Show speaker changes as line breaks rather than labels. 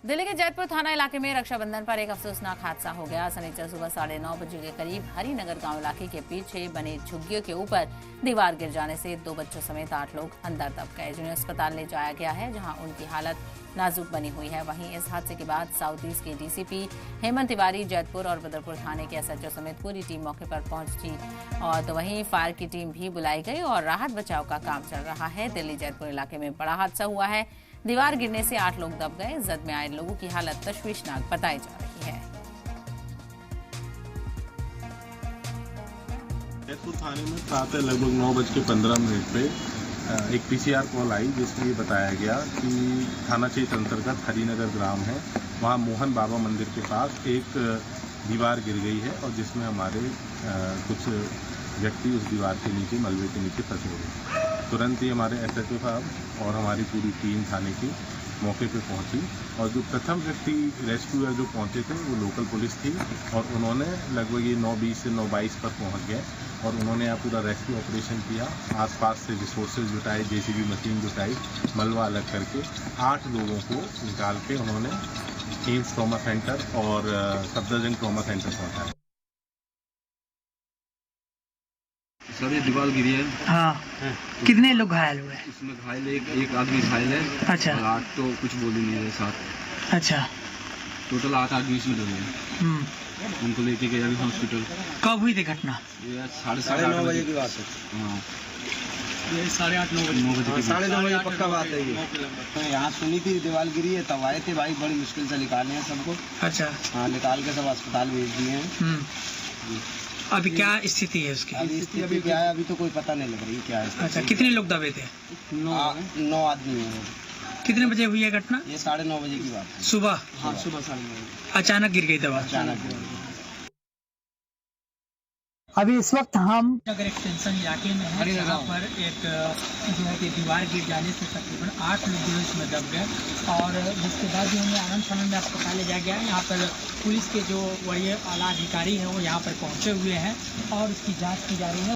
दिल्ली के जैतपुर थाना इलाके में रक्षाबंधन पर एक अफसोसनाक हादसा हो गया। शनिचर सुबह 9:30 बजे के करीब हरिनगर गांव इलाके के पीछे बने झुग्गियों के ऊपर दीवार गिर जाने से 2 बच्चों समेत 8 लोग अंदर दब गए, जिन्हें अस्पताल ले जाया गया है, जहां उनकी हालत नाजुक बनी हुई है। वहीं इस हादसे के बाद साउथ ईस्ट के डीसीपी हेमंत तिवारी, जैतपुर और बदरपुर थाने के एसएचओ समेत पूरी टीम मौके पर पहुंची और तो वहीं फायर की टीम भी बुलाई गई और राहत बचाव का काम चल रहा है। दिल्ली जैतपुर इलाके में बड़ा हादसा हुआ है। दीवार गिरने से 8 लोग दब गए। जद में आए लोगों की हालत तशवीशनाक बताई जा रही है।
जैतपुर थाने में प्रातः लगभग 9:15 पे एक पीसीआर कॉल आई, जिसमें ये बताया गया कि थाना क्षेत्र अंतर्गत हरिनगर ग्राम है, वहाँ मोहन बाबा मंदिर के पास एक दीवार गिर गई है और जिसमें हमारे कुछ व्यक्ति उस दीवार के नीचे मलबे के नीचे फंसे हुए। तुरंत ही हमारे एसएचओ साहब और हमारी पूरी टीम थाने की मौके पे पहुंची और जो प्रथम व्यक्ति रेस्क्यूअर जो पहुंचे थे वो लोकल पुलिस थी और उन्होंने लगभग ये 9:20 से 9:22 पर पहुंच गए और उन्होंने यहाँ पूरा रेस्क्यू ऑपरेशन किया। आसपास से रिसोर्सेज जुटाए, जेसीबी मशीन जुटाई, मलबा अलग करके 8 लोगों को निकाल के उन्होंने एम्स ट्रॉमा सेंटर और सफदरजंग ट्रॉमा सेंटर पहुँचाया।
सर ये दीवार गिरी है।
हाँ। कितने लोग घायल हुए?
इसमें घायल एक आदमी घायल है।
अच्छा।
और 8 तो कुछ बोल ही नहीं रहे साथ।
अच्छा।
टोटल 8 आदमी इसमें लगे हैं। उनको लेके गया अभी हॉस्पिटल।
कब हुई थी घटना?
ये 9:30 बजे की बात है। हाँ,
ये 8:30-9 बजे।
9:30 बजे पक्का बात है ये। यहाँ सुनी थी दीवार गिरी है, तब आए थे भाई, बड़ी मुश्किल से निकाले हैं सबको।
अच्छा।
हाँ, निकाल के सब अस्पताल भेज दिए हैं।
अभी क्या स्थिति है उसकी?
अभी क्या है, अभी तो कोई पता नहीं लग रही क्या है।
अच्छा, कितने लोग दबे थे?
9 आदमी हैं।
कितने बजे हुई है घटना?
ये 9:30 बजे की बात है।
सुबह?
हाँ, सुबह 9:30।
अचानक गिर गई दीवार?
अचानक।
अभी इस वक्त हम
नगर एक्सटेंशन इलाके में है, जहाँ पर एक जो है कि दीवार गिर जाने से तकरीबन 8 लोग जो इसमें दब गए और जिसके बाद जो उन्हें आनंद फानंद में अस्पताल ले जाया गया है। यहाँ पर पुलिस के जो वरीय आला अधिकारी हैं वो यहाँ पर पहुँचे हुए हैं और उसकी जाँच की जा रही है।